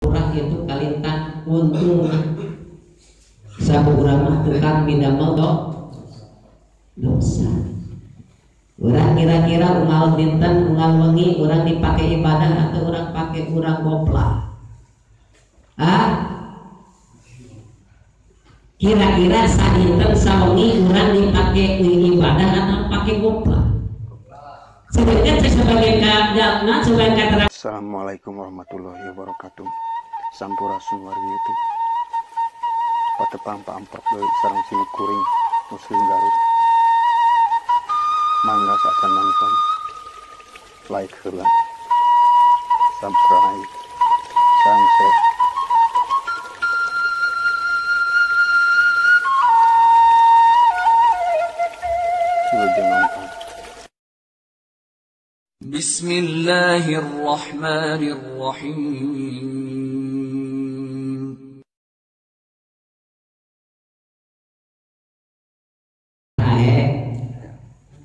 Urang itu kalintang untung sakurang mah tukang bidamel dosa. Urang kira-kira unggal dinten unggal wengi urang dipakai ibadah atau urang pakai urang gopla? Kira-kira sadinten sawengi urang dipakai ibadah atau pakai gopla? Sebenarnya sebagai kadarna sebagai keterangan. Assalamualaikum warahmatullahi wabarakatuh. Sampurasun wargi patepang paamprok dari sarang sini kuring muslim Garut. Mangga akan nonton, like heula, subscribe, sareng share. Wilujeng nonton. Bismillahirrahmanirrahim.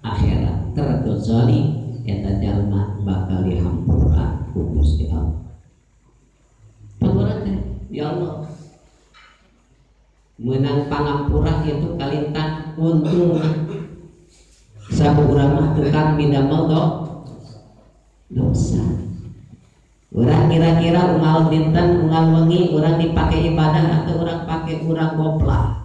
Akhirat terkezali eta jalma bakal dihampura ku Gusti Allah. Paturan teh, ya Allah. Menang pangampura itu kalintang untung sakurang mah tukang bidamel dosa. Urang kira-kira unggal dinten unggal wengi urang dipakai ibadah atau urang pakai urang gopla?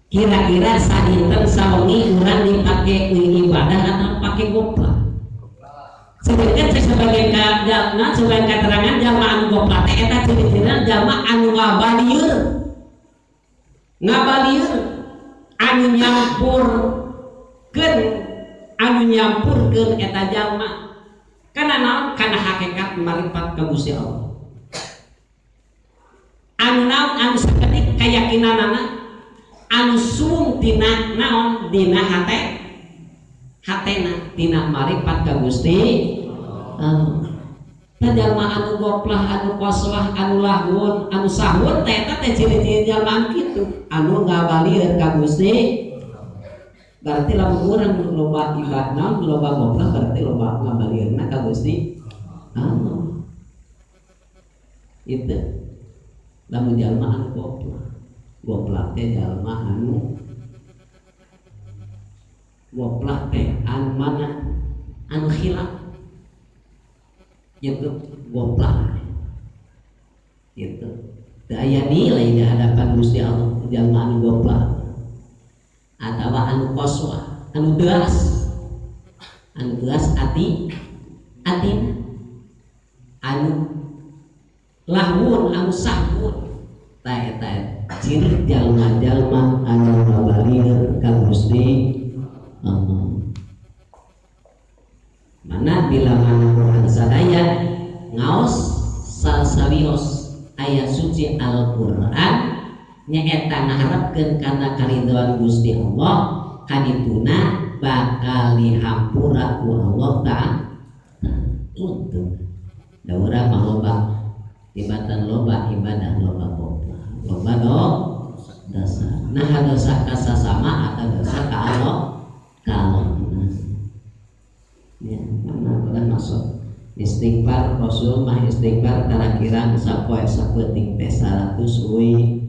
Kira-kira sadinten sawengi urang dipakai ibadah atau pakai gopla? Sebenarnya sebagai kadarna sebagai keterangan jalma anu gopla teh eta ciri-cirina jalma anu ngabalieur anu nyampurkeun eta jalma kana naon kana hakikat marifat ka Gusti Allah. Anu naon anu sakedik kayakinanana anu sung tina naon dina hatena tina marifat ka Gusti Allah. Jalma anu goplah, anu koswah, anu lahun, anu sahun teh eta teh ciri-ciri jalma kitu anu ngabalir ka Gusti. Berarti lamun urang loba ibadah, loba goplah berarti loba ngabalirna ka Gusti Allah. Itu lamun jalma anu goplah teh jalma anu goplah teh anu mana anu khilaf itu goplah itu daya nilai di hadapan Gusti Allah jalma anu goplah atau anu koswah anu deas atina anu lahun anu sahun tae ciri jalma-jalma anu ngabalir ka Gusti Allah. Mana bila mana Quran sadaya ngaos salsawios ayat suci Al-Quran nyaeta ngaharepkeun kana karidhoan Gusti Allah kadituna bakal dihampura ku Allah ta'ala. Untuk da urang mah loba tibatan loba ibadah loba goplah loba dosa. Nah dosa ka sasama atau dosa ka Allah ya, karena bukan masuk istighfar Rasul mah istighfar kira-kira sapoe sapeting teh 100 uwi